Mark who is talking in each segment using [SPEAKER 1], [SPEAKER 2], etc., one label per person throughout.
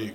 [SPEAKER 1] 1,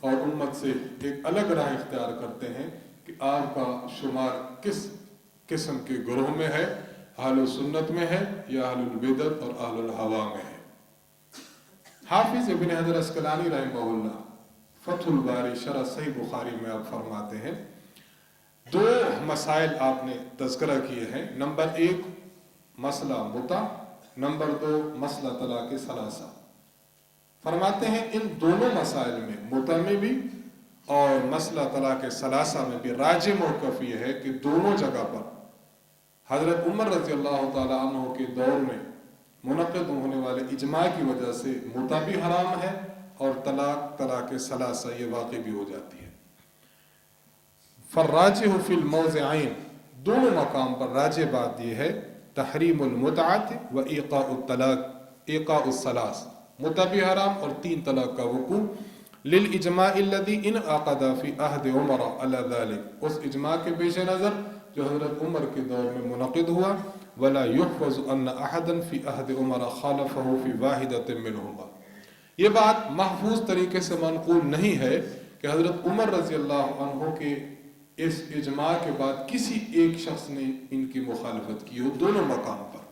[SPEAKER 1] اور امت سے ایک الگ راہ اختیار کرتے ہیں کہ آپ کا شمار کس قسم کے گروہ میں ہے، اہل سنت میں ہے یا اہل البدعت اور اہل الہوا میں ہے۔ حافظ ابن حجر اسقلانی رحمہ اللہ فتح الباری شرح صحیح بخاری میں آپ فرماتے ہیں، دو مسائل آپ نے تذکرہ کیے ہیں، نمبر 1 مسئلہ متع، نمبر 2 مسئلہ طلاق ثلاثہ۔ فرماتے ہیں ان دونوں مسائل میں، متع میں بھی اور مسئلہ طلاق ثلاثہ میں بھی، راجح موقف یہ ہے کہ دونوں جگہ پر حضرت عمر رضی اللہ تعالیٰ عنہ کے دور میں منعقد ہونے والے اجماع کی وجہ سے متع بھی حرام ہے اور طلاق ثلاثہ یہ واقع بھی ہو جاتی ہے۔ فالراجح فی الموضعین، دونوں مقام پر راجح بات یہ ہے تحریم المتعۃ و ایقاء الطلاق، ایقاء الثلاث، متع بھی حرام اور 3 طلاق کا وقوع، للاجماع الذی انعقد فی عہد عمر علی ذلک، اس اجماع کے پیش نظر جو حضرت عمر کے دور میں منعقد ہوا، ولا يحفظ ان احدا فی عہد عمر خالفہ فی واحدۃ منہما، یہ بات محفوظ طریقے سے منقول نہیں ہے کہ حضرت عمر رضی اللہ عنہ کے اس اجماع کے بعد کسی ایک شخص نے ان کی مخالفت کی ہو، دونوں مقام پر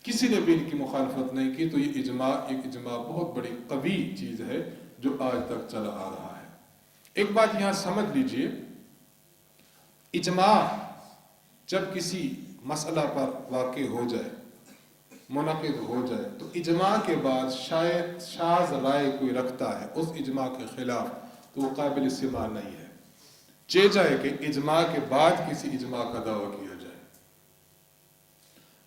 [SPEAKER 1] کسی نے بھی ان کی مخالفت نہیں کی، تو یہ اجماع ایک اجماع بہت بڑی قوی چیز ہے جو آج تک چلا آ رہا ہے۔ ایک بات یہاں سمجھ لیجئے، اجماع جب کسی مسئلہ پر واقع ہو جائے، منعقد ہو جائے، تو اجماع کے بعد شاید شاذ رائے کوئی رکھتا ہے اس اجماع کے خلاف، تو وہ قابل سماع نہیں ہے۔ چہ جائے کہ اجماع کے بعد کسی اجماع کا دعویٰ کیا جائے۔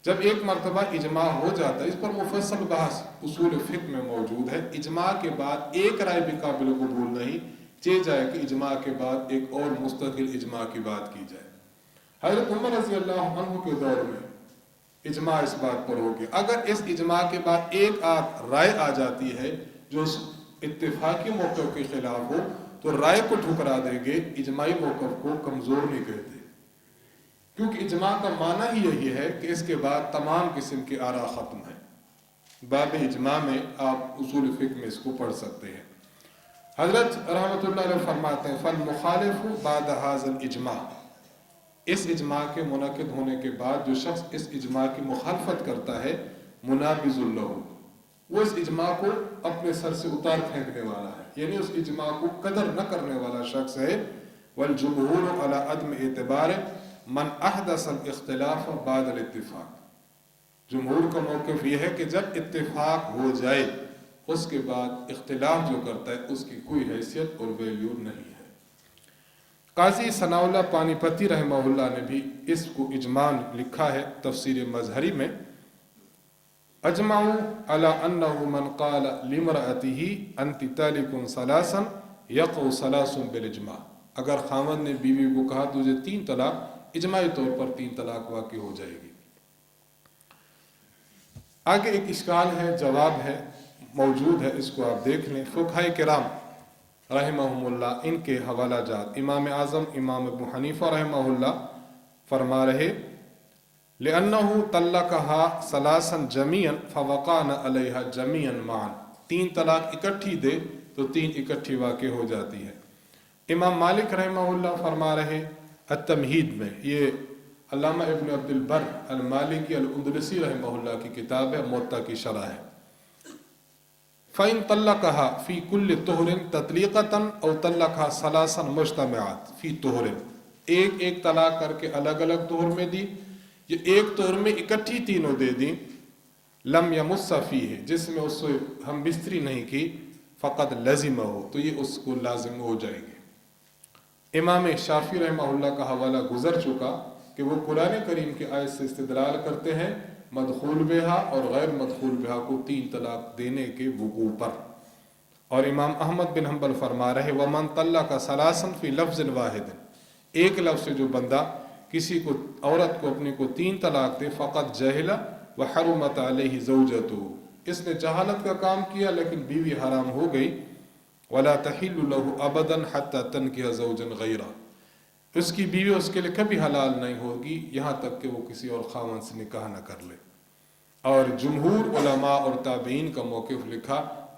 [SPEAKER 1] جب ایک مرتبہ اجماع ہو جاتا ہے، اس پر مفصل بحث اصول فقہ میں موجود ہے، اجماع کے بعد ایک رائے بھی قابل قبول نہیں، چہ جائے کہ اجماع کے بعد ایک اور مستقل اجماع کی بات کی جائے۔ حضرت عمر رضی اللہ عنہ کے دور میں اجماع اس بات پر ہو گیا، اگر اس اجماع کے بعد ایک آدھ رائے آ جاتی ہے جو اس اتفاقی موقف کے خلاف ہو، تو رائے کو ٹھکرا دیں گے، اجماعی موقف کو کمزور نہیں کہتے، کیونکہ اجماع کا معنی ہی یہی ہے کہ اس کے بعد تمام قسم کے آراء ختم ہیں۔ باب اجماع میں آپ اصول فقہ میں اس کو پڑھ سکتے ہیں۔ حضرت رحمۃ اللہ علیہ فرماتے ہیں فالمخالف بعد هذا الاجماع، اس اجماع کے منعقد ہونے کے بعد جو شخص اس اجماع کی مخالفت کرتا ہے، منابذ له، وہ اس اجماع کو اپنے سر سے اتار پھینکنے والا ہے، یعنی اس اجماع کو قدر نہ کرنے والا شخص ہے۔ والجمہور علی عدم اعتبار من احدث الاختلاف بعد الاتفاق، جمہور کا موقف یہ ہے کہ جب اتفاق ہو جائے اس کے بعد اختلاف جو کرتا ہے اس کی کوئی حیثیت اور ویلیو نہیں ہے۔ قاضی ثناء اللہ پانی پتی رحمہ اللہ نے بھی اس کو اجماع لکھا ہے تفسیر مظہری میں، اجمعوا علی انہ من قال لامرأته انت طالق ثلاثا یقع ثلاث بالاجماع، اگر خاوند نے بیوی کو کہا تجھے 3 طلاق، اجماعی طور پر 3 طلاق واقع ہو جائے گی۔ آگے ایک اشکال ہے، جواب ہے، موجود ہے، اس کو آپ دیکھ لیں۔ فقہاء کرام رحمہم اللہ، ان کے حوالہ جات، امام اعظم امام ابو حنیفہ رحمہ اللہ فرما رہے لِأَنَّهُ طَلَّقَهَا ثَلَاثًا جَمِيعًا فَوَقَعْنَ عَلَيْهَا جَمِيعًا مَعًا، 3 طلاق اکٹھی دے تو 3 اکٹھی واقع ہو جاتی ہے۔ امام مالک رحمہ اللہ فرما رہے التمہید میں، یہ علامہ ابن عبد البر المالکی الاندلسی رحمہ اللہ کی کتاب ہے، موطا کی شرح ہے۔ فَإِن طَلَّقَهَا فِي كُلِّ طُهْرٍ تَطْلِيقَةً أَوْ طَلَّقَهَا ثَلَاثًا مُجْتَمِعَاتٍ فِي طُهْرٍ، ایک طلاق کر کے الگ الگ طہر میں دی، یہ ایک طہر میں اکٹھی تینوں دے دیں، لم یمس فیہ، جس میں اس سے ہم بستری نہیں کی، فقط لازمہ ہو، تو یہ اس کو لازم ہو جائے گے۔ امام شافعی رحمہ اللہ کا حوالہ گزر چکا کہ وہ قرآن کریم کے آیت سے استدلال کرتے ہیں مدخول بہا اور غیر مدخول بہا کو 3 طلاق دینے کے وقوع پر، اور امام احمد بن حنبل فرما رہے ومن طلق ثلاثا فی لفظ واحد، ایک لفظ سے جو بندہ کسی کو، عورت کو اپنی کو 3 طلاق دے، فقط جہل وحرمت علیہ زوجتہ، اس نے جہالت کا کام کیا لیکن بیوی حرام ہو گئی، ولا تحل له ابدا حتى تنکح زوجا غیرہ، اس کی بیوی اس کے لیے کبھی حلال نہیں ہوگی یہاں تک کہ وہ کسی اور خاوند سے نکاح نہ کر لے۔ اور جمہور علماء اور تابعین کا موقف لکھا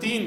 [SPEAKER 1] 3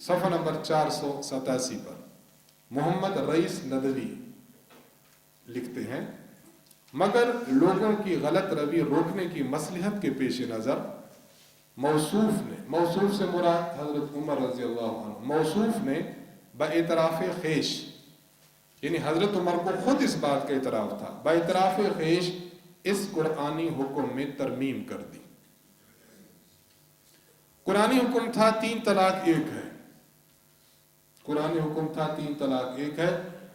[SPEAKER 1] صفحہ نمبر 487 پر محمد رئیس ندوی لکھتے ہیں مگر لوگوں کی غلط روی روکنے کی مصلحت کے پیش نظر موصوف سے مراد حضرت عمر رضی اللہ عنہ، موصوف نے باعتراف خیش، یعنی حضرت عمر کو خود اس بات کا اعتراف تھا، باعتراف خیش اس قرآنی حکم میں ترمیم کر دی۔ قرآنی حکم تھا 3 طلاق 1 ہے، قرآنی حکم تھا 3 طلاق 1 ہے،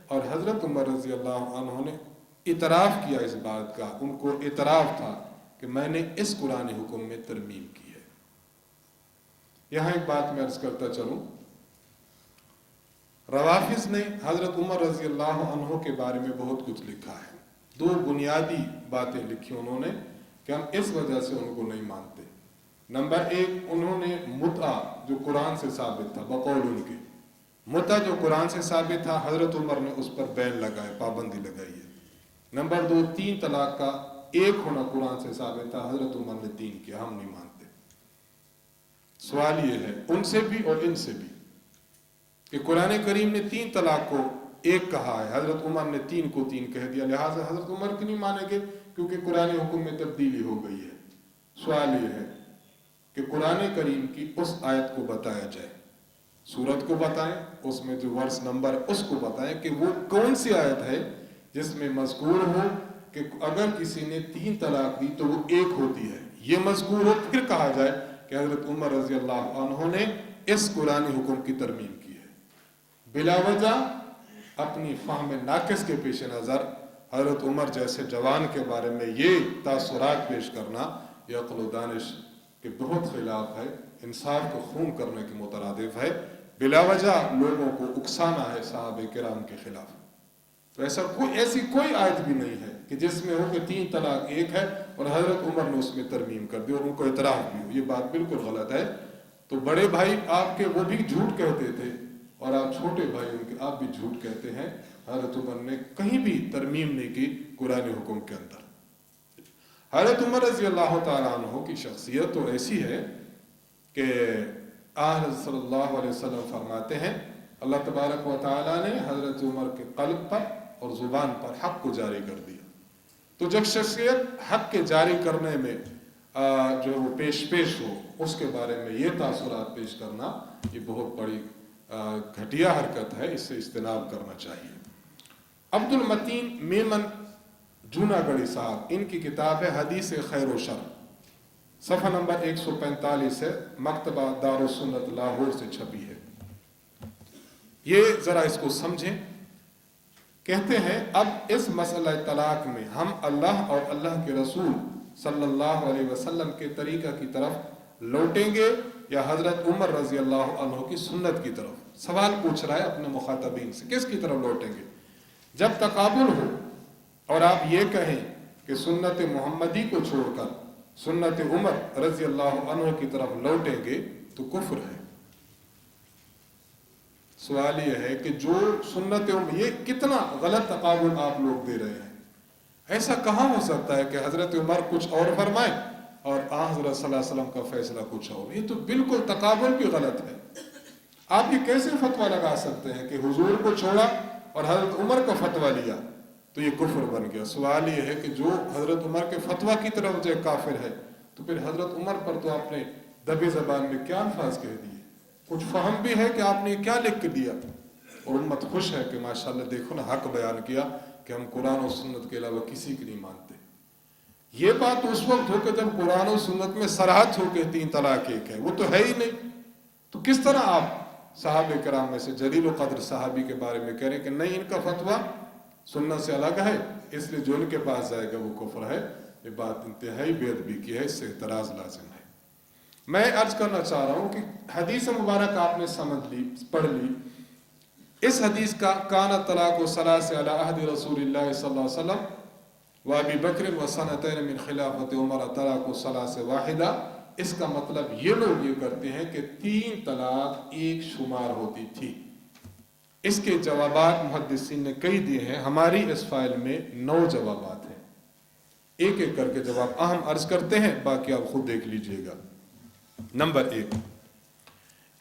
[SPEAKER 1] اور حضرت عمر رضی اللہ عنہ نے اعتراف کیا اس بات کا، ان کو اعتراف تھا کہ میں نے اس قرآنی حکم میں ترمیم کی ہے۔ یہاں ایک بات میں عرض کرتا چلوں، روافض نے حضرت عمر رضی اللہ عنہ کے بارے میں بہت کچھ لکھا ہے۔ 2 بنیادی باتیں لکھی انہوں نے کہ ہم اس وجہ سے ان کو نہیں مانتے۔ نمبر 1، انہوں نے متع جو قرآن سے ثابت تھا، بقول ان کے متع جو قرآن سے ثابت تھا، حضرت عمر نے اس پر بین لگائے، پابندی لگائی ہے۔ نمبر 2، 3 طلاق کا 1 ہونا قرآن سے ثابت تھا، حضرت عمر نے 3 کیا، ہم نہیں مانتے۔ سوال یہ ہے ان سے بھی اور ان سے بھی کہ قرآن کریم نے 3 طلاق کو 1 کہا ہے، حضرت عمر نے 3 کو 3 کہہ دیا، لہٰذا حضرت عمر کی نہیں مانیں گے کیونکہ قرآن حکم میں تبدیلی ہو گئی ہے۔ سوال یہ ہے کہ قرآن کریم کی اس آیت کو بتایا جائے، سورت کو بتائیں، اس میں جو ورس نمبر اس کو بتائیں کہ وہ کون سی آیت ہے جس میں مذکور ہو کہ اگر کسی نے 3 طلاق دی تو وہ 1 ہوتی ہے، یہ مذکور ہو، پھر کہا جائے کہ حضرت عمر رضی اللہ عنہ نے اس قرآن حکم کی ترمیم کی ہے۔ بلا وجہ اپنی فہم ناقص کے پیش نظر حضرت عمر جیسے جوان کے بارے میں یہ تاثرات پیش کرنا یہ عقل و دانش کے بہت خلاف ہے، انصاف کو خون کرنے کے مترادف ہے۔ بلا وجہ لوگوں کو اکسانا ہے صحابہ کرام کے خلاف۔ تو ایسی کوئی آیت بھی نہیں ہے کہ جس میں ہو کہ 3 طلاق 1 ہے اور حضرت عمر نے اس میں ترمیم کر دی اور ان کو اعتراف بھی ہو، یہ بات بالکل غلط ہے۔ تو بڑے بھائی آپ کے وہ بھی جھوٹ کہتے تھے اور آپ چھوٹے بھائی ان کے آپ بھی جھوٹ کہتے ہیں، حضرت عمر نے کہیں بھی ترمیم نہیں کی قرآن حکم کے اندر۔ حضرت عمر رضی اللہ تعالیٰ عنہ کی شخصیت تو ایسی ہے کہ حضرت صلی اللہ علیہ وسلم فرماتے ہیں اللہ تبارک و تعالیٰ نے حضرت عمر کے قلب پر اور زبان پر حق کو جاری کر دیا۔ تو جب شخصیت حق کے جاری کرنے میں جو وہ پیش ہو، اس کے بارے میں یہ تاثرات پیش کرنا یہ بہت بڑی گھٹیا حرکت ہے، اس سے اجتناب کرنا چاہیے۔ عبد المتین میمن جوناگڑھی صاحب، ان کی کتاب ہے حدیث خیر و شر، صفحہ نمبر 145 ہے، مکتبہ دار السنت لاہور سے چھپی ہے۔ یہ ذرا اس کو سمجھیں۔ کہتے ہیں اب اس مسئلہ طلاق میں ہم اللہ اور اللہ کے رسول صلی اللہ علیہ وسلم کے طریقہ کی طرف لوٹیں گے یا حضرت عمر رضی اللہ عنہ کی سنت کی طرف؟ سوال پوچھ رہا ہے اپنے مخاطبین سے، کس کی طرف لوٹیں گے؟ جب تقابل ہو اور آپ یہ کہیں کہ سنت محمدی کو چھوڑ کر سنت عمر رضی اللہ عنہ کی طرف لوٹیں گے تو کفر ہے۔ سوال یہ ہے کہ جو سنت عمر، یہ کتنا غلط تقابل آپ لوگ دے رہے ہیں۔ ایسا کہاں ہو سکتا ہے کہ حضرت عمر کچھ اور فرمائیں اور حضرت صلی اللہ علیہ وسلم کا فیصلہ کچھ اور؟ یہ تو بالکل تقابل بھی غلط ہے۔ آپ یہ کیسے فتویٰ لگا سکتے ہیں کہ حضور کو چھوڑا اور حضرت عمر کا فتویٰ لیا تو یہ کفر بن گیا؟ سوال یہ ہے کہ جو حضرت عمر کے فتویٰ کی طرف جو کافر ہے تو پھر حضرت عمر پر تو آپ نے دبی زبان میں کیا الفاظ کہہ دیے؟ کچھ فہم بھی ہے کہ آپ نے کیا لکھ کے دیا؟ اور امت خوش ہے کہ ماشاءاللہ دیکھو نا حق بیان کیا کہ ہم قرآن و سنت کے علاوہ کسی کی نہیں مانتے۔ یہ بات اس وقت ہو کہ جب قرآن و سنت میں صراحت ہو کہ 3 طلاق 1 ہے، وہ تو ہے ہی نہیں۔ تو کس طرح آپ صحابہ کرام میں سے جلیل و قدر صحابی کے بارے میں کہہ رہے ہیں کہ نہیں ان کا فتویٰ سنت سے الگ ہے، اس لیے جو ان کے پاس جائے گا وہ کفر ہے؟ یہ بات انتہائی بے ادبی کی ہے، اس سے اعتراض لازم ہے۔ میں عرض کرنا چاہ رہا ہوں کہ حدیث مبارک آپ نے سمجھ لی، پڑھ لی۔ اس حدیث کا کان طلاق ثلاث علی عہد رسول اللہ صلی اللہ علیہ وسلم و ابی بکر و سنتین من خلافت عمر طلاق ثلاث واحدہ، اس کا مطلب یہ لوگ یہ کرتے ہیں کہ 3 طلاق 1 شمار ہوتی تھی۔ اس کے جوابات محدثین نے کئی دیے ہیں، ہماری اس فائل میں 9 جوابات ہیں، ایک ایک کر کے جواب اہم عرض کرتے ہیں، باقی آپ خود دیکھ لیجئے گا۔ نمبر 1،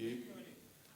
[SPEAKER 1] 1।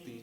[SPEAKER 1] 3।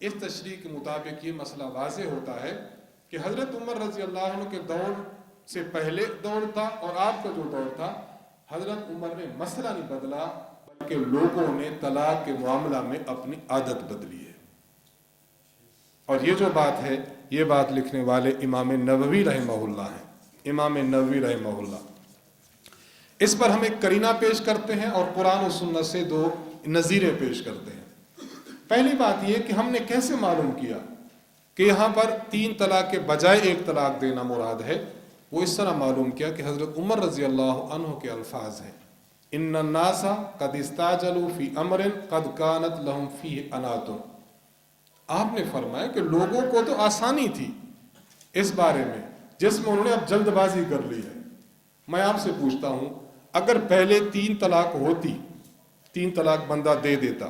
[SPEAKER 1] اس تشریح کے مطابق یہ مسئلہ واضح ہوتا ہے کہ حضرت عمر رضی اللہ عنہ کے دور سے پہلے دور تھا اور آپ کا جو دور تھا، حضرت عمر نے مسئلہ نہیں بدلا بلکہ لوگوں نے طلاق کے معاملہ میں اپنی عادت بدلی ہے۔ اور یہ جو بات ہے، یہ بات لکھنے والے امام نووی رحمہ اللہ ہیں، امام نووی رحمہ اللہ۔ اس پر ہم ایک قرینہ پیش کرتے ہیں اور قرآن و سنت سے دو نظیریں پیش کرتے ہیں۔ پہلی بات یہ کہ ہم نے کیسے معلوم کیا کہ یہاں پر 3 طلاق کے بجائے 1 طلاق دینا مراد ہے؟ وہ اس طرح معلوم کیا کہ حضرت عمر رضی اللہ عنہ کے الفاظ ہیں، ان الناس قد استعجلوا فی امر قد کانت لهم فیہ انات۔ آپ نے فرمایا کہ لوگوں کو تو آسانی تھی اس بارے میں جس میں انہوں نے اب جلد بازی کر لی ہے۔ میں آپ سے پوچھتا ہوں، اگر پہلے 3 طلاق ہوتی، 3 طلاق بندہ دے دیتا،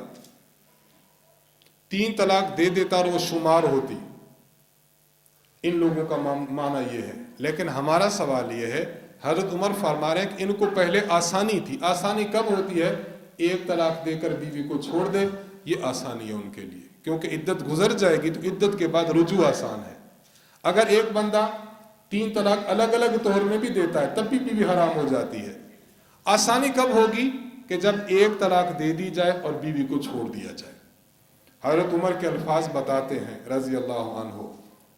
[SPEAKER 1] 3 طلاق دے دیتا اور وہ شمار ہوتی، ان لوگوں کا معنی یہ ہے۔ لیکن ہمارا سوال یہ ہے، حضرت عمر فرما رہے ہیں کہ ان کو پہلے آسانی تھی۔ آسانی کب ہوتی ہے؟ 1 طلاق دے کر بیوی کو چھوڑ دے، یہ آسانی ہے ان کے لیے، کیونکہ عدت گزر جائے گی تو عدت کے بعد رجوع آسان ہے۔ اگر ایک بندہ 3 طلاق الگ الگ طور میں بھی دیتا ہے تب بھی بیوی حرام ہو جاتی ہے۔ آسانی کب ہوگی؟ کہ جب 1 طلاق دے دی جائے اور بیوی کو چھوڑ دیا جائے۔ حضرت عمر کے الفاظ بتاتے ہیں رضی اللہ عنہ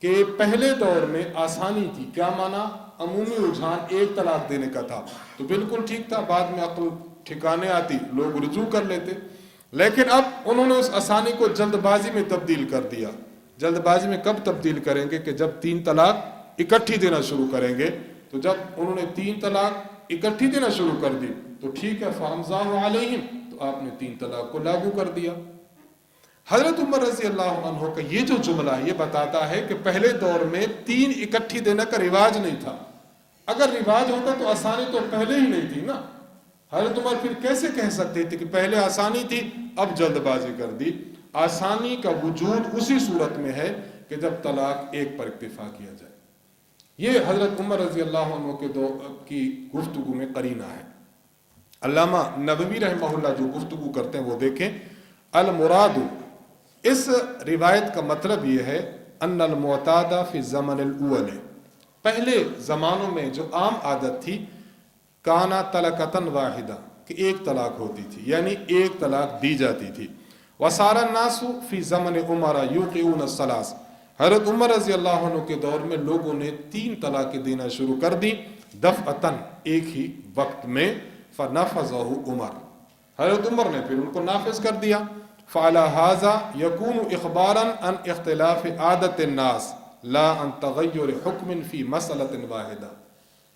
[SPEAKER 1] کہ پہلے دور میں آسانی تھی۔ کیا معنی؟ عمومی رجحان 1 طلاق دینے کا تھا تو بالکل ٹھیک تھا، بعد میں عقل ٹھکانے آتی، لوگ رجوع کر لیتے۔ لیکن اب انہوں نے اس آسانی کو جلد بازی میں تبدیل کر دیا۔ جلد بازی میں کب تبدیل کریں گے؟ کہ جب 3 طلاق اکٹھی دینا شروع کریں گے۔ تو جب انہوں نے 3 طلاق اکٹھی دینا شروع کر دی تو ٹھیک ہے، فَأَمْزَاهُ عَلَيْهِمْ، تو آپ نے 3 طلاق کو لاگو کر دیا۔ حضرت عمر رضی اللہ عنہ کا یہ جو جملہ ہے یہ بتاتا ہے کہ پہلے دور میں 3 اکٹھی دینے کا رواج نہیں تھا۔ اگر رواج ہوتا تو آسانی تو پہلے ہی نہیں تھی نا۔ حضرت عمر پھر کیسے کہہ سکتے تھے کہ پہلے آسانی تھی اب جلد بازی کر دی؟ آسانی کا وجود اسی صورت میں ہے کہ جب طلاق 1 پر اکتفا کیا جائے۔ یہ حضرت عمر رضی اللہ عنہ کے کی گفتگو میں قرینہ ہے۔ علامہ نووی رحمہ اللہ جو گفتگو کرتے ہیں وہ دیکھیں، المراد، اس روایت کا مطلب یہ ہے، ان المعتاد فی الزمن الاول، پہلے زمانوں میں جو عام عادت تھی، کانا طلقتن واحدہ، کہ 1 طلاق ہوتی تھی، یعنی 1 طلاق دی جاتی تھی۔ وصار الناس فی زمن عمر یوقعون الثلاث، حضرت عمر رضی اللہ عنہ کے دور میں لوگوں نے 3 طلاقیں دینا شروع کر دی، دفعتن، ایک ہی وقت میں، فنفذہ عمر، حضرت عمر نے پھر ان کو نافذ کر دیا۔ فعلى هذا يكون اخبارا عن اختلاف عادت الناس لا عن تغیر حکم فی مسئلۃ واحدہ۔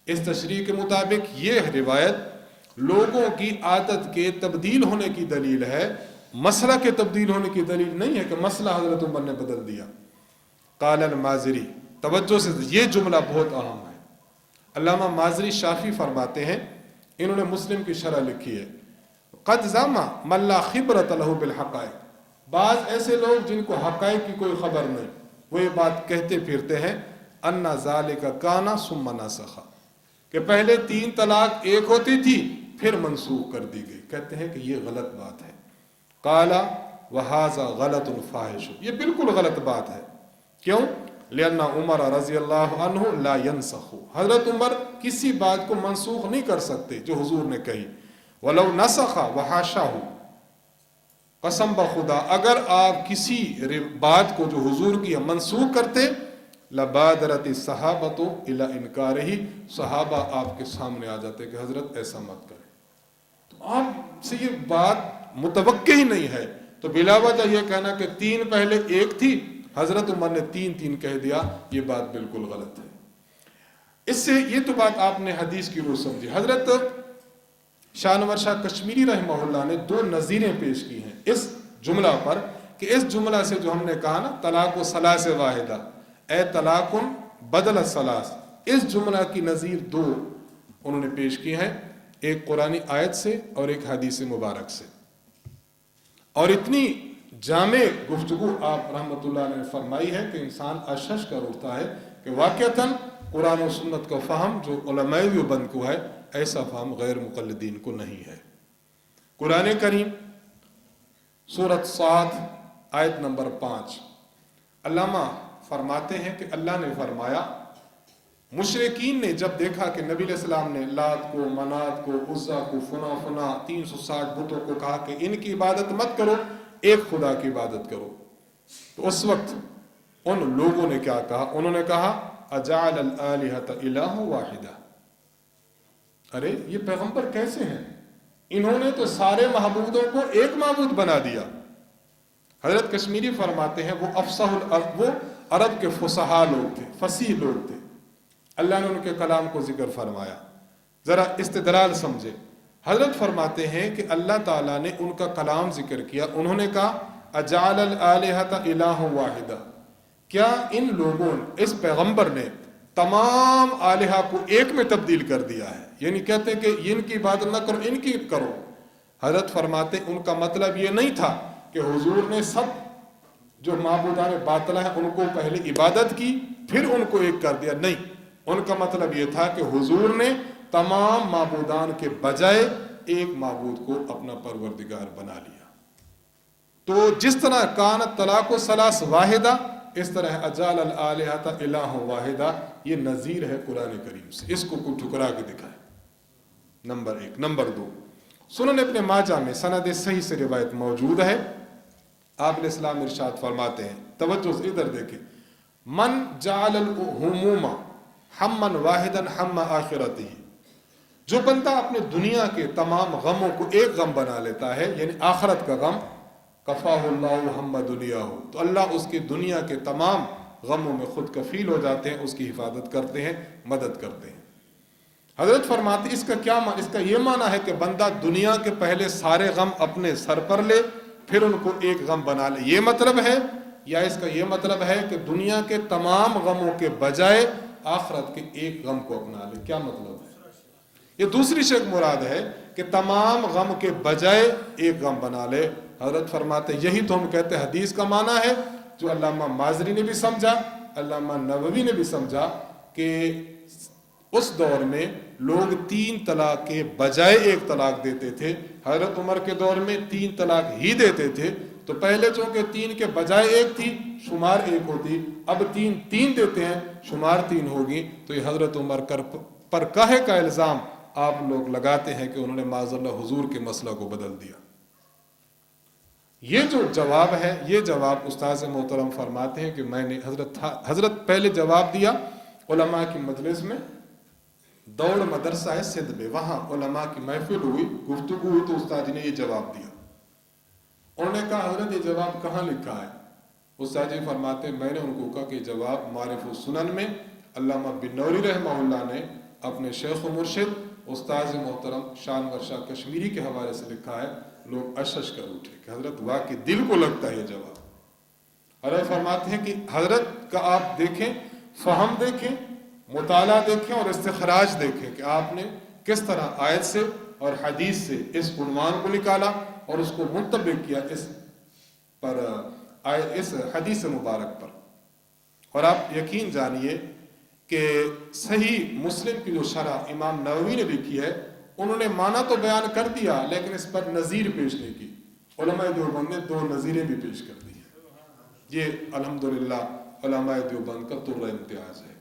[SPEAKER 1] اس تشریح کے مطابق یہ روایت لوگوں کی عادت کے تبدیل ہونے کی دلیل ہے، مسئلہ کے تبدیل ہونے کی دلیل نہیں ہے کہ مسئلہ حضرت عمر نے بدل دیا۔ قال المازری، توجہ سے یہ جملہ بہت اہم ہے۔ علامہ مازری شافی فرماتے ہیں، انہوں نے مسلم کی شرح لکھی ہے، قد زعم من لا خبرۃ له بالحقائق، بعض ایسے لوگ جن کو حقائق کی کوئی خبر نہیں، وہ یہ بات کہتے پھرتے ہیں، ان ذالک کان ثم نسخ، کہ پہلے 3 طلاق 1 ہوتی تھی پھر منسوخ کر دی گئی۔ کہتے ہیں کہ یہ غلط بات ہے۔ قال وہذا غلط فاحش، یہ بالکل غلط بات ہے۔ کیوں؟ لأن عمر رضی اللہ عنہ لا ينسخ، حضرت عمر کسی بات کو منسوخ نہیں کر سکتے جو حضور نے کہی۔ ولو نسخ وحاشاہ، قسم بخدا اگر آپ کسی بات کو جو حضور کی منسوخ کرتے، لبادرت الصحابۃ الی انکارہ، صحابہ آپ کے سامنے آ جاتے کہ حضرت ایسا مت کریں۔ تو آپ سے یہ بات متوقع ہی نہیں ہے، تو بلا وجہ یہ کہنا کہ 3 پہلے 1 تھی، حضرت عمر نے 3 کہہ دیا، یہ بات بالکل غلط ہے۔ اس سے یہ تو بات آپ نے حدیث کی روح سمجھی۔ حضرت شاہ نور شاہ کشمیری رحمہ اللہ نے 2 نظیریں پیش کی ہیں اس جملہ پر، کہ اس جملہ سے جو ہم نے کہا نا طلاق و ثلاث واحدہ، اے طلاق بدل الثلاث، اس جملہ کی نظیر 2 انہوں نے پیش کی ہیں، ایک قرآنی آیت سے اور ایک حدیث مبارک سے۔ اور اتنی جامع گفتگو آپ رحمۃ اللہ نے فرمائی ہے کہ انسان اشش کر اٹھتا ہے کہ واقعتاً قرآن و سنت کا فہم جو علماء دیوبند کو ہے، ایسا فہم غیر مقلدین کو نہیں ہے۔ قرآن کریم سورۃ صاد آیت نمبر 5، علامہ فرماتے ہیں کہ اللہ نے فرمایا، مشرکین نے جب دیکھا کہ نبی علیہ السلام نے لات کو، منات کو، عزا کو، فنا 360 بتوں کو کہا کہ ان کی عبادت مت کرو، ایک خدا کی عبادت کرو، تو اس وقت ان لوگوں نے کیا کہا؟ انہوں نے کہا اجعل الآلہۃ الہ واحدہ، ارے یہ پیغمبر کیسے ہیں، انہوں نے تو سارے معبودوں کو ایک معبود بنا دیا۔ حضرت کشمیری فرماتے ہیں وہ افصح العرب، وہ عرب کے فصحاء لوگ تھے، فصیح لوگ تھے، اللہ نے ان کے کلام کو ذکر فرمایا۔ ذرا استدلال سمجھے، حضرت فرماتے ہیں کہ اللہ تعالیٰ نے ان کا کلام ذکر کیا، انہوں نے کہا اجعل الآلہۃ الہ واحدہ، کیا ان لوگوں نے، اس پیغمبر نے تمام آلہہ کو ایک میں تبدیل کر دیا ہے؟ یعنی کہتے ہیں کہ ان کی عبادت نہ کرو، ان کی کرو۔ حضرت فرماتے ان کا مطلب یہ نہیں تھا کہ حضور نے سب جو معبودان باطلہ ہیں ان کو پہلے عبادت کی پھر ان کو ایک کر دیا، نہیں، ان کا مطلب یہ تھا کہ حضور نے تمام معبودان کے بجائے ایک معبود کو اپنا پروردگار بنا لیا۔ تو جس طرح کانت طلاق و ثلاث واحدہ، اس طرح اجعل الآلہۃ الہ واحدہ، یہ نظیر ہے قرآن کریم سے، اس کو کوئی ٹھکرا کے دکھائے۔ نمبر 1۔ نمبر 2، سنن ابن ماجہ میں سند صحیح سے روایت موجود ہے، آپ علیہ السلام ارشاد فرماتے ہیں، توجہ سے ادھر دیکھیں، من جعل الہموم ہما واحدا ہم آخرتہ، جو بندہ اپنے دنیا کے تمام غموں کو ایک غم بنا لیتا ہے، یعنی آخرت کا غم، کفاہ اللہ ہم دنیا ہو، تو اللہ اس کی دنیا کے تمام غموں میں خود کفیل ہو جاتے ہیں، اس کی حفاظت کرتے ہیں، مدد کرتے ہیں۔ حضرت فرماتے اس کا کیا معنی؟ اس کا یہ معنی ہے کہ بندہ دنیا کے پہلے سارے غم اپنے سر پر لے پھر ان کو ایک غم بنا لے، یہ مطلب ہے؟ یا اس کا یہ مطلب ہے کہ دنیا کے تمام غموں کے بجائے آخرت کے ایک غم کو اپنا لے؟ کیا مطلب ہے؟ یہ دوسری شک مراد ہے کہ تمام غم کے بجائے ایک غم بنا لے۔ حضرت فرماتے یہی تو ہم کہتے ہیں حدیث کا معنی ہے، جو علامہ مازری نے بھی سمجھا، علامہ نووی نے بھی سمجھا، کہ اس دور میں لوگ 3 طلاق کے بجائے 1 طلاق دیتے تھے، حضرت عمر کے دور میں 3 طلاق ہی دیتے تھے، تو پہلے چونکہ 3 کے بجائے 1 تھی، شمار 1 ہوتی، اب 3 دیتے ہیں، شمار 3 ہوگی، تو یہ حضرت عمر پر کہے کا الزام آپ لوگ لگاتے ہیں کہ انہوں نے معاذ اللہ حضور کے مسئلہ کو بدل دیا۔ یہ جو جواب ہے، یہ جواب استاذ محترم فرماتے ہیں کہ میں نے حضرت پہلے جواب دیا علماء کی مجلس میں، دوڑ مدرسہ ہے سندھ میں، وہاں علماء کی محفل ہوئی، گفتگو ہوئی، تو استاد جی نے یہ جواب دیا۔ انہوں نے کہا حضرت یہ جواب کہاں لکھا ہے؟ استاد جی فرماتے ہیں میں نے ان کو کہا کہ جواب معارف السنن میں علامہ بنوری رحمہ اللہ نے اپنے شیخ و مرشد استاذ محترم شانور شاہ کشمیری کے حوالے سے لکھا ہے۔ لوگ اشش کر اٹھے کہ حضرت واقعی دل کو لگتا ہے یہ جواب۔ حضرت فرماتے ہیں کہ حضرت کا آپ دیکھیں، فہم دیکھیں، مطالعہ دیکھیں اور استخراج دیکھیں کہ آپ نے کس طرح آیت سے اور حدیث سے اس عنوان کو نکالا اور اس کو منطبق کیا اس حدیث مبارک پر۔ اور آپ یقین جانیے کہ صحیح مسلم کی جو شرح امام نووی نے بھی کی ہے، انہوں نے معنی تو بیان کر دیا لیکن اس پر نظیر پیش نہیں کی۔ علماء دیوبند نے 2 نظیریں بھی پیش کر دی ہیں۔ یہ الحمدللہ علماء دیوبند کا طر امتیاز ہے۔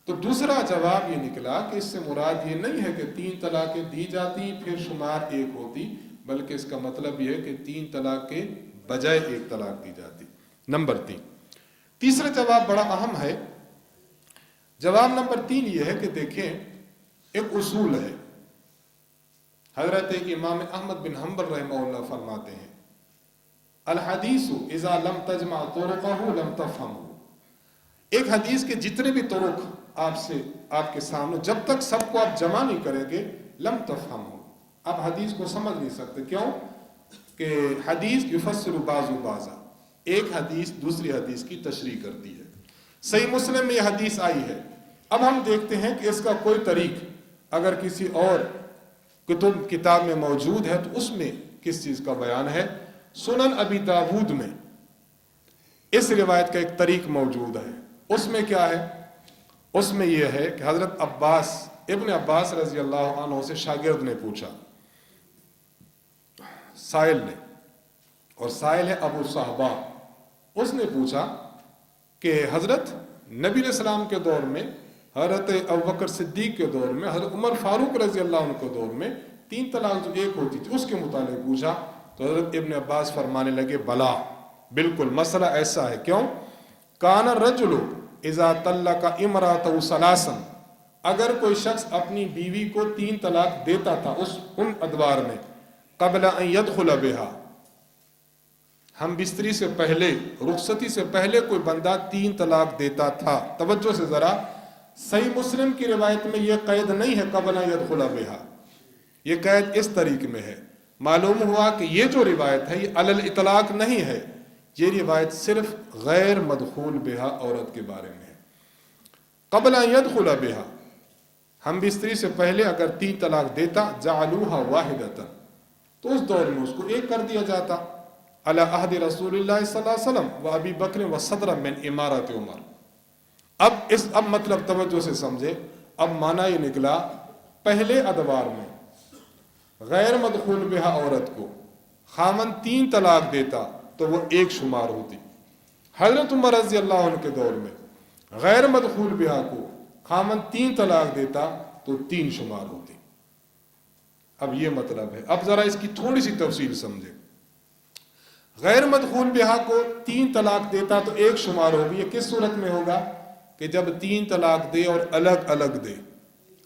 [SPEAKER 1] تو دوسرا جواب یہ نکلا کہ اس سے مراد یہ نہیں ہے کہ 3 طلاقیں دی جاتی پھر شمار 1 ہوتی، بلکہ اس کا مطلب یہ ہے کہ 3 طلاق کے بجائے 1 طلاق دی جاتی۔ نمبر 3، تیسرا جواب بڑا اہم ہے۔ جواب نمبر 3 یہ ہے کہ دیکھیں ایک اصول ہے، حضرت امام احمد بن حنبل رحمہ اللہ فرماتے ہیں الحدیث اذا لم تجمع طرقہ لم تفہمہ، ایک حدیث کے جتنے بھی طرق آپ کے سامنے، جب تک سب کو آپ جمع نہیں کریں گے لم تفہمہ، آپ حدیث کو سمجھ نہیں سکتے۔ کیوں؟ کہ حدیث یفسر بعض بعضا، ایک حدیث دوسری حدیث کی تشریح کرتی ہے۔ صحیح مسلم میں یہ حدیث آئی ہے، اب ہم دیکھتے ہیں کہ اس کا کوئی طریق اگر کسی اور کتاب میں موجود ہے تو اس میں کس چیز کا بیان ہے۔ سنن ابی داود میں اس روایت کا ایک طریق موجود ہے، اس میں کیا ہے؟ اس میں یہ ہے کہ حضرت ابن عباس رضی اللہ عنہ سے شاگرد نے پوچھا، سائل نے، اور سائل ہے ابو صحبہ، اس نے پوچھا کہ حضرت نبی علیہ السلام کے دور میں، حضرت ابوبکر صدیق کے دور میں، حضرت عمر فاروق رضی اللہ عنہ کے دور میں 3 طلاق جو ایک ہوتی تھی اس کے متعلق پوچھا تو حضرت ابن عباس فرمانے لگے بلا، بالکل مسئلہ ایسا ہے. کیوں؟ کان الرجل اذا طلق امرأته ثلاثا، اگر کوئی شخص اپنی بیوی کو 3 طلاق دیتا تھا ان ادوار میں، قبل ان يدخل بها، ہم بستری سے پہلے، رخصتی سے پہلے کوئی بندہ 3 طلاق دیتا تھا. توجہ سے ذرا، صحیح مسلم کی روایت میں یہ قید نہیں ہے قبل ان يدخل بها، یہ قید اس طریقے میں ہے. معلوم ہوا کہ یہ جو روایت ہے یہ علی الاطلاق نہیں ہے، یہ روایت صرف غیر مدخول بہا عورت کے بارے میں ہے. قبل ان يدخل بها، ہم بستری سے پہلے اگر 3 طلاق دیتا، جعلوها واحدۃ، تو اس دور میں اس کو ایک کر دیا جاتا. علی عہد رسول اللہ صلی اللہ علیہ وسلم و ابی بکر و صدر من امارت عمر. اب مطلب توجہ سے سمجھے، اب معنی یہ نکلا پہلے ادوار میں غیر مدخول بہا عورت کو خامن 3 طلاق دیتا تو وہ ایک شمار ہوتی. حضرت عمر رضی اللہ عنہ کے دور میں غیر مدخول بہا کو خامن 3 طلاق دیتا تو 3 شمار ہوتی. اب یہ مطلب ہے. اب ذرا اس کی تھوڑی سی تفصیل سمجھے. غیر مدخول بہا کو 3 طلاق دیتا تو ایک شمار ہوگی. یہ کس صورت میں ہوگا؟ کہ جب 3 طلاق دے اور الگ الگ دے،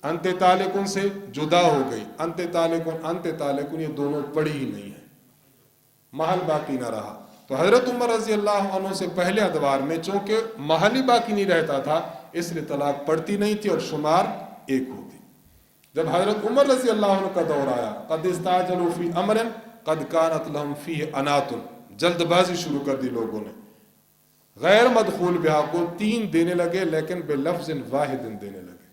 [SPEAKER 1] انت طالقن سے جدا ہو گئی، انت طالقن یہ دونوں پڑی ہی نہیں ہے، محل باقی نہ رہا. تو حضرت عمر رضی اللہ عنہ سے پہلے ادوار میں چونکہ محل ہی باقی نہیں رہتا تھا، اس لیے طلاق پڑتی نہیں تھی اور شمار ایک ہوتی. جب حضرت عمر رضی اللہ عنہ کا دور آیا، قد استعجلوا فی امر قد کانت لهم فیہ انات، جلد بازی شروع کر دی لوگوں نے. غیر مدخول بہا کو 3 دینے لگے لیکن بلفظ واحد دینے لگے.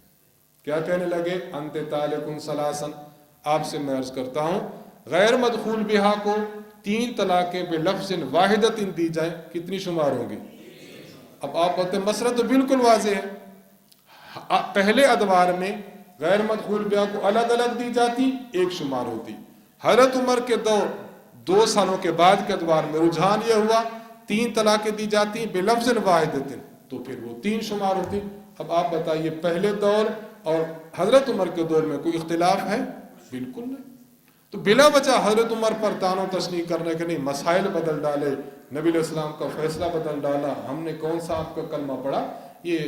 [SPEAKER 1] کیا کہنے لگے؟ انت طالق ثلاثا. آپ سے میں عرض کرتا ہوں غیر مدخول بہا کو 3 طلاقیں بلفظ واحدت دی جائیں، کتنی شمار ہوگی؟ اب آپ کہتے ہیں مسئلہ تو بالکل واضح ہے. پہلے ادوار میں غیر مدخول بہا کو الگ الگ دی جاتی، ایک شمار ہوتی. حضرت عمر کے دور 2 سالوں کے بعد کے ادوار میں رجحان یہ ہوا 3 طلاقیں دی جاتی بلفظ واحدت، تو پھر وہ 3 شمار ہوتی. اب آپ بتائیے پہلے دور اور حضرت عمر کے دور میں کوئی اختلاف ہے؟ بالکل نہیں. تو بلا وجہ حضرت عمر پر تان و تشنیع کرنے کے نہیں، مسائل بدل ڈالے، نبی علیہ السلام کا فیصلہ بدل ڈالا، ہم نے کون سا آپ کا کلمہ پڑھا، یہ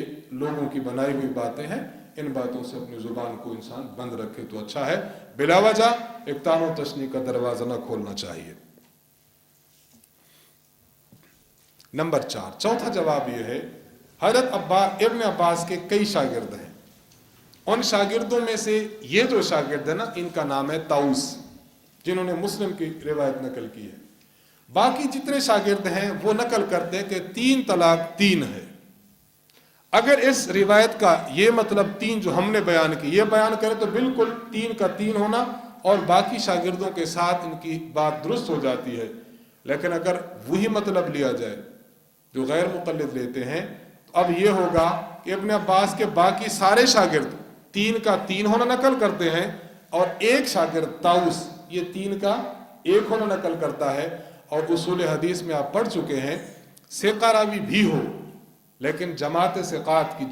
[SPEAKER 1] لوگوں کی بنائی ہوئی باتیں ہیں. ان باتوں سے اپنی زبان کو انسان بند رکھے تو اچھا ہے. بلا وجہ ایک تان و تشنیع کا دروازہ نہ کھولنا چاہیے. نمبر 4، چوتھا جواب یہ ہے، حضرت ابن عباس کے کئی شاگرد ہیں. ان شاگردوں میں سے یہ جو شاگرد ہے نا، ان کا نام ہے طاؤس، جنہوں نے مسلم کی روایت نقل کی ہے. باقی جتنے شاگرد ہیں وہ نقل کرتے ہیں کہ 3 طلاق 3 ہے. اگر اس روایت کا یہ مطلب 3 جو ہم نے بیان کی یہ بیان کرے تو بالکل 3 کا 3 ہونا اور باقی شاگردوں کے ساتھ ان کی بات درست ہو جاتی ہے. لیکن اگر وہی مطلب لیا جائے جو غیر مقلد لیتے ہیں تو اب یہ ہوگا کہ ابن عباس کے باقی سارے شاگرد 3 کا 3 ہونا نقل کرتے ہیں اور ایک شاگرد طاؤس یہ 3 کا 1 ہونا نقل کرتا ہے. اور اصول حدیث میں آپ پڑھ چکے ہیں، ثقہ راوی بھی ہو لیکن جماعت ثقات کی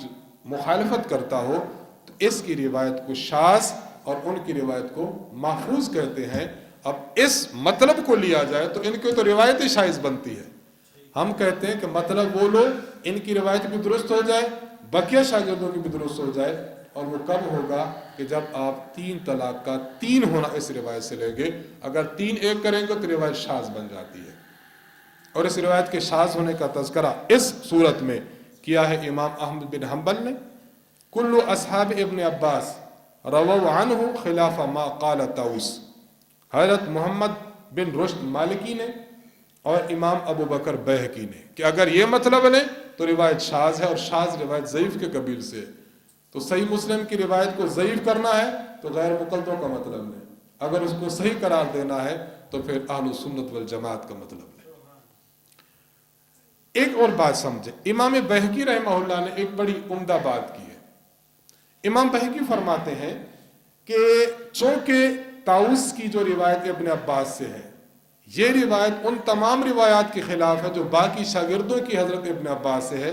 [SPEAKER 1] مخالفت کرتا ہو تو اس کی روایت کو شاذ اور ان کی روایت کو محفوظ کہتے ہیں. اب اس مطلب کو لیا جائے تو ان کی تو روایت ہی شائز بنتی ہے. ہم کہتے ہیں کہ مطلب وہ لو ان کی روایت بھی درست ہو جائے، بقیہ شاگردوں کی بھی درست ہو جائے. اور وہ کب ہوگا کہ جب آپ 3 طلاق کا 3 ہونا اس روایت سے لیں گے. اگر 3 1 کریں گے تو روایت شاذ بن جاتی ہے. اور اس روایت کے شاذ ہونے کا تذکرہ اس صورت میں کیا ہے امام احمد بن حنبل نے. کل اصحاب ابن عباس رووا عنہ خلاف ما قال طاؤس. حضرت محمد بن رشد مالکی نے اور امام ابو بکر بیہقی نے کہ اگر یہ مطلب لیں تو روایت شاذ ہے اور شاذ روایت ضعیف کے قبیل سے ہے. تو صحیح مسلم کی روایت کو ضعیف کرنا ہے تو غیر مقلدوں کا مطلب لیں، اگر اس کو صحیح قرار دینا ہے تو پھر اہل سنت والجماعت کا مطلب لیں. ایک اور بات سمجھے، امام بیہقی رحمہ اللہ نے ایک بڑی عمدہ بات کی ہے. امام بیہقی فرماتے ہیں کہ چونکہ طاؤس کی جو روایت ابن عباس سے ہے یہ روایت ان تمام روایات کے خلاف ہے جو باقی شاگردوں کی حضرت ابن عباس سے ہے.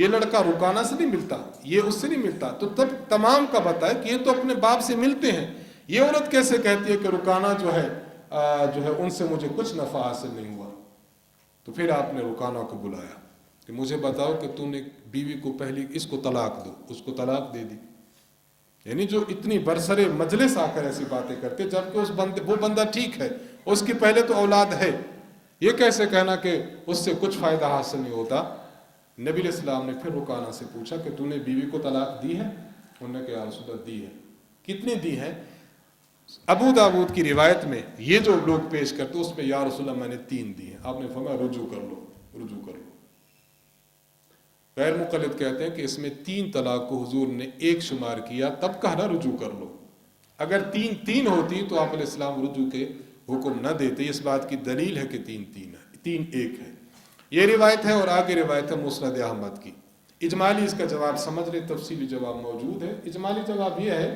[SPEAKER 1] یہ لڑکا رکانہ سے نہیں ملتا، یہ اس سے نہیں ملتا، تو تب تمام کا بتائے کہ یہ تو اپنے باپ سے ملتے ہیں، یہ عورت کیسے کہتی ہے کہ رکانہ جو ہے ان سے مجھے کچھ نفع حاصل نہیں ہوا؟ تو پھر آپ نے رکانہ کو بلایا کہ مجھے بتاؤ کہ تو نے بیوی کو پہلی اس کو طلاق دو، اس کو طلاق دے دی۔ یعنی جو اتنی برسر مجلس آ کر ایسی باتیں کرتے، جبکہ وہ بندہ ٹھیک ہے، اس کی پہلے تو اولاد ہے، یہ کیسے کہنا کہ اس سے کچھ فائدہ حاصل نہیں ہوتا؟ نبی علیہ السلام نے پھر رکانہ سے پوچھا کہ تو نے بیوی کو طلاق دی ہے؟ انہوں نے کہا یا رسول اللہ دی ہے۔ کتنی دی ہے؟ ابو داود کی روایت میں یہ جو لوگ پیش کرتے اس میں یا رسول اللہ میں نے 3 دی ہیں۔ آپ نے فرمایا رجوع کر لو، رجوع کر لو۔ غیر مقلد کہتے ہیں کہ اس میں 3 طلاق کو حضور نے 1 شمار کیا، تب کہا نا رجوع کر لو۔ اگر 3 ہوتی تو آپ علیہ السلام رجوع کے حکم نہ دیتے۔ اس بات کی دلیل ہے کہ 3 1 ہے۔ یہ روایت ہے، اور آگے روایت ہے مسند احمد کی۔ اجمالی اس کا جواب سمجھ لیں، تفصیلی جواب موجود ہے۔ اجمالی جواب یہ ہے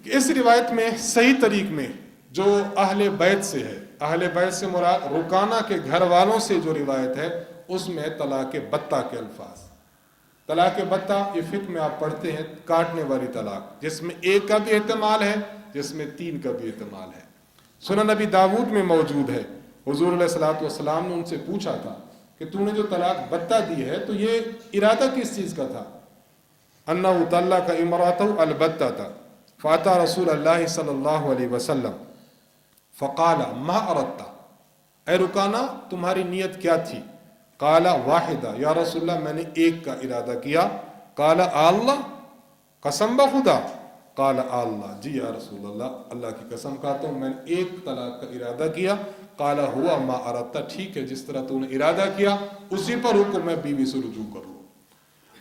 [SPEAKER 1] کہ اس روایت میں صحیح طریق میں جو اہل بیت سے ہے، اہل بیت سے مراد رکانہ کے گھر والوں سے جو روایت ہے، اس میں طلاق بتہ کے الفاظ۔ طلاق بتہ یہ فقہ میں آپ پڑھتے ہیں، کاٹنے والی طلاق، جس میں 1 کا بھی احتمال ہے، جس میں 3 کا بھی احتمال ہے۔ سنن نبی داود میں موجود ہے، حضور علیہ الصلوۃ والسلام نے ان سے پوچھا تھا کہ تو نے جو طلاق بتہ دی ہے تو یہ ارادہ کس چیز کا تھا؟ انہ طلق امرأتہ البتہ فاتى رسول اللہ صلی اللہ علیہ وسلم فقال ما اردت، اے رکانہ تمہاری نیت کیا تھی؟ قال واحدہ، یا رسول اللہ میں نے 1 کا ارادہ کیا۔ قال اللہ، قسم بخدا؟ قال اللہ، جی یا رسول اللہ، اللہ کی قسم کھاتا ہوں میں نے 1 طلاق کا ارادہ کیا۔ قال ہوا ما اردت، ٹھیک ہے جس طرح تو نے ارادہ کیا اسی پر حکم میں بیوی سے رجوع کروں۔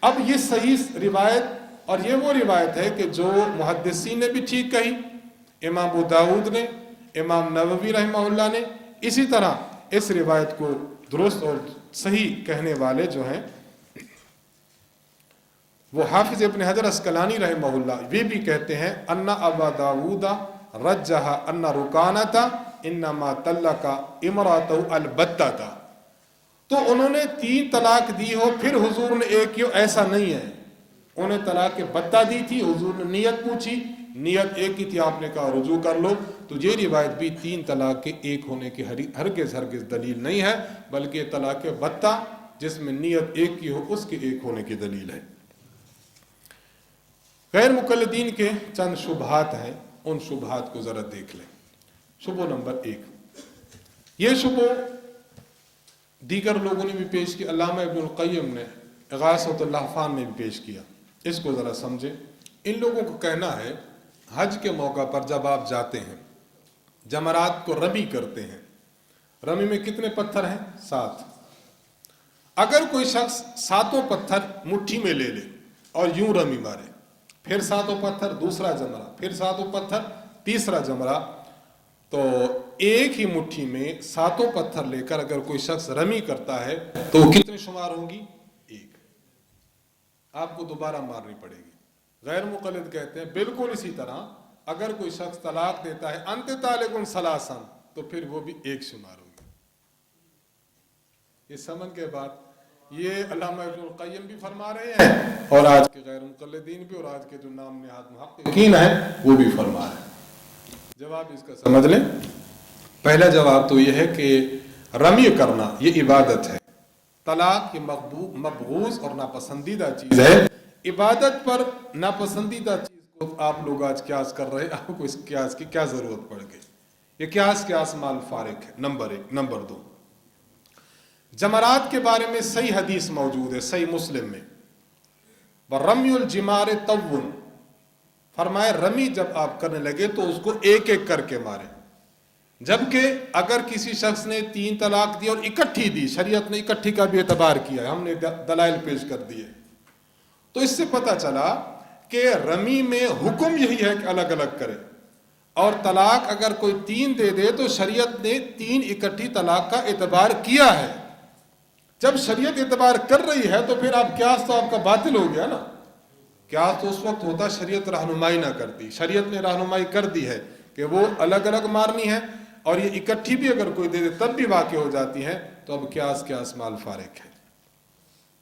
[SPEAKER 1] اب یہ صحیح روایت، اور یہ وہ روایت ہے کہ جو محدثین نے بھی ٹھیک کہی، امام ابو داود نے، امام نووی رحمہ اللہ نے، اسی طرح اس روایت کو درست اور صحیح کہنے والے جو ہیں وہ حافظ ابن حجر عسقلانی رحمہ اللہ، وہ بھی کہتے ہیں ان ابا داود رجح ان رکانۃ انما طلق امرأتہ البتہ، تو انہوں نے 3 طلاق دی ہو پھر حضور نے 1 کیوں، ایسا نہیں ہے۔ انہیں طلاق بتہ دی تھی، حضور نے نیت پوچھی، نیت 1 کی تھی، آپ نے کہا رجوع کر لو۔ تو یہ روایت بھی 3 طلاق کے 1 ہونے کی ہرگز دلیل نہیں ہے، بلکہ طلاق بتہ جس میں نیت 1 کی ہو اس کے 1 ہونے کی دلیل ہے۔ غیر مقلدین کے چند شبہات ہیں، ان شبہات کو ذرا دیکھ لیں۔ شبہ نمبر 1، یہ شبہ دیگر لوگوں نے بھی پیش کیا، علامہ ابن القیم نے اغاثۃ اللہفان میں بھی پیش کیا، اس کو ذرا سمجھیں۔ ان لوگوں کو کہنا ہے حج کے موقع پر جب آپ جاتے ہیں، جمرات کو رمی کرتے ہیں، رمی میں کتنے پتھر ہیں؟ 7۔ اگر کوئی شخص 7 پتھر مٹھی میں لے لے اور یوں رمی مارے، پھر 7 پتھر دوسرا جمرہ، پھر 7 پتھر تیسرا جمرہ، تو ایک ہی مٹھی میں 7 پتھر لے کر اگر کوئی شخص رمی کرتا ہے تو وہ کتنے شمار ہوں گی؟ 1۔ آپ کو دوبارہ مارنی پڑے گی۔ غیر مقلد کہتے ہیں بالکل اسی طرح اگر کوئی شخص طلاق دیتا ہے انت طالق ثلاثا، تو پھر وہ بھی 1 شمار ہوگی۔ یہ سمجھ کے بعد یہ علامہ ابن القیم بھی فرما رہے ہیں، اور آج کے غیر مقلدین بھی، اور آج کے جو نام نہاد محققین ہیں وہ بھی فرما رہے ہیں۔ جواب اس کا سمجھ لیں۔ پہلا جواب تو یہ ہے کہ رمی کرنا یہ عبادت ہے، طلاق یہ مبغوض اور ناپسندیدہ چیز ہے۔ عبادت پر ناپسندیدہ چیز کو آپ لوگ آج قیاس کر رہے ہیں، آپ کو اس قیاس کی کیا ضرورت پڑ گئی؟ یہ قیاس مال فارق ہے، نمبر 1۔ نمبر 2، جمرات کے بارے میں صحیح حدیث موجود ہے صحیح مسلم میں، وَرَمْيُ الْجِمَارِ طَوٌّ، فرمائے رمی جب آپ کرنے لگے تو اس کو 1 کر کے مارے۔ جبکہ اگر کسی شخص نے 3 طلاق دی اور اکٹھی دی، شریعت نے اکٹھی کا بھی اعتبار کیا ہے، ہم نے دلائل پیش کر دیے، تو اس سے پتہ چلا کہ رمی میں حکم یہی ہے کہ الگ الگ کرے، اور طلاق اگر کوئی 3 دے دے تو شریعت نے 3 اکٹھی طلاق کا اعتبار کیا ہے۔ جب شریعت اعتبار کر رہی ہے تو پھر آپ قیاس تو آپ کا باطل ہو گیا نا۔ قیاس تو اس وقت ہوتا شریعت رہنمائی نہ کرتی، شریعت نے رہنمائی کر دی ہے کہ وہ الگ الگ مارنی ہے، اور یہ اکٹھی بھی اگر کوئی دے دے تب بھی واقع ہو جاتی ہے، تو اب قیاس مال فارق ہے۔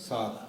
[SPEAKER 1] 7।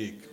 [SPEAKER 1] 1।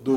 [SPEAKER 1] 2।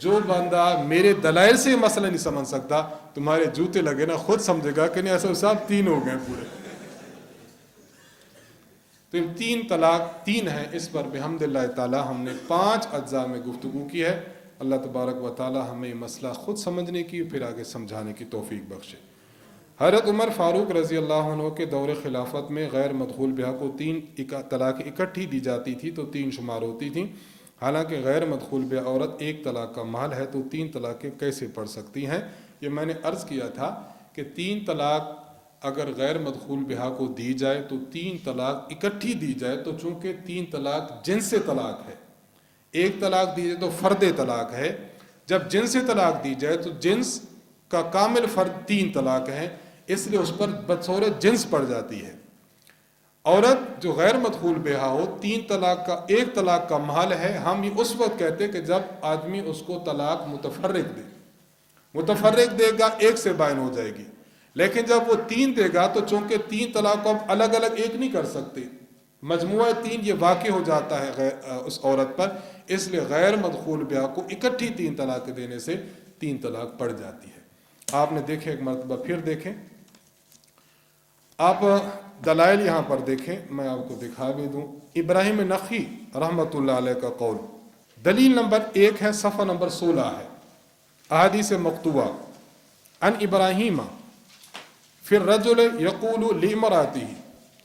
[SPEAKER 1] جو بندہ میرے دلائل سے یہ مسئلہ نہیں سمجھ سکتا، تمہارے جوتے لگے نا خود سمجھے گا کہ نہیں ایسا صاحب 3 ہو گئے پورے۔ تو 3 طلاق 3 ہیں، اس پر بحمد اللہ تعالی ہم نے 5 اجزاء میں گفتگو کی ہے۔ اللہ تبارک و تعالی ہمیں یہ مسئلہ خود سمجھنے کی پھر آگے سمجھانے کی توفیق بخشے۔ حضرت عمر فاروق رضی اللہ عنہ کے دور خلافت میں غیر مدخول بیاہ کو 3 طلاق اکٹھی دی جاتی تھی تو 3 شمار ہوتی تھیں۔ حالانکہ غیر مدخول بیاہ عورت 1 طلاق کا مال ہے تو 3 طلاقیں کیسے پڑھ سکتی ہیں؟ یہ میں نے عرض کیا تھا کہ 3 طلاق اگر غیر مدخول بیاہ کو دی جائے تو 3 طلاق اکٹھی دی جائے تو چونکہ 3 طلاق جنس طلاق ہے، 1 طلاق دی جائے تو فرد طلاق ہے، جب جنس طلاق دی جائے تو جنس کا کامل فرد 3 طلاق ہیں، اس لیے اس پر بطور جنس پڑ جاتی ہے۔ عورت جو غیر مدخول بیاہ ہو 3 طلاق کا 1 طلاق کا محل ہے، ہم یہ اس وقت کہتے کہ جب آدمی اس کو طلاق متفرق دے گا 1 سے بائن ہو جائے گی، لیکن جب وہ 3 دے گا تو چونکہ 3 طلاق کو اب الگ الگ 1 نہیں کر سکتے، مجموعہ 3 یہ واقع ہو جاتا ہے اس عورت پر، اس لیے غیر مدخول بیاہ کو اکٹھی 3 طلاق دینے سے 3 طلاق پڑ جاتی ہے۔ آپ نے دیکھے، ایک مرتبہ پھر دیکھیں، آپ دلائل یہاں پر دیکھیں، میں آپ کو دکھا بھی دوں۔ ابراہیم نخعی رحمۃ اللہ علیہ کا قول، دلیل نمبر 1 ہے، صفحہ نمبر 16 ہے، احادیث مقطوعہ، ان ابراہیم فی الرجل یقول لامرأته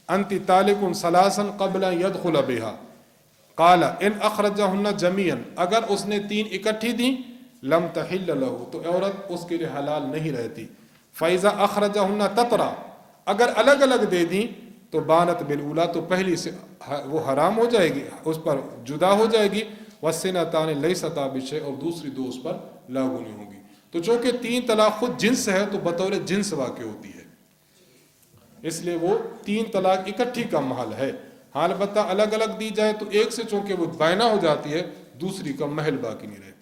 [SPEAKER 1] انت طالق ثلاثا قبل ان يدخل بها قال ان اخرجهن جميعا، اگر اس نے 3 اکٹھی دیں لم تحل له تو عورت اس کے لیے حلال نہیں رہتی، فاذا اخرجهن تترا، اگر الگ الگ دے دیں تو بانت بالاولی تو پہلی سے وہ حرام ہو جائے گی، اس پر جدا ہو جائے گی، والسنتان لیستا بشیء، اور دوسری 2 اس پر لاگو نہیں ہوگی۔ تو چونکہ 3 طلاق خود جنس ہے تو بطور جنس واقع ہوتی ہے، اس لیے وہ 3 طلاق اکٹھی کا محل ہے۔ ہاں البتہ الگ الگ دی جائے تو 1 سے چونکہ وہ بائنہ ہو جاتی ہے، دوسری کا محل باقی نہیں رہتا۔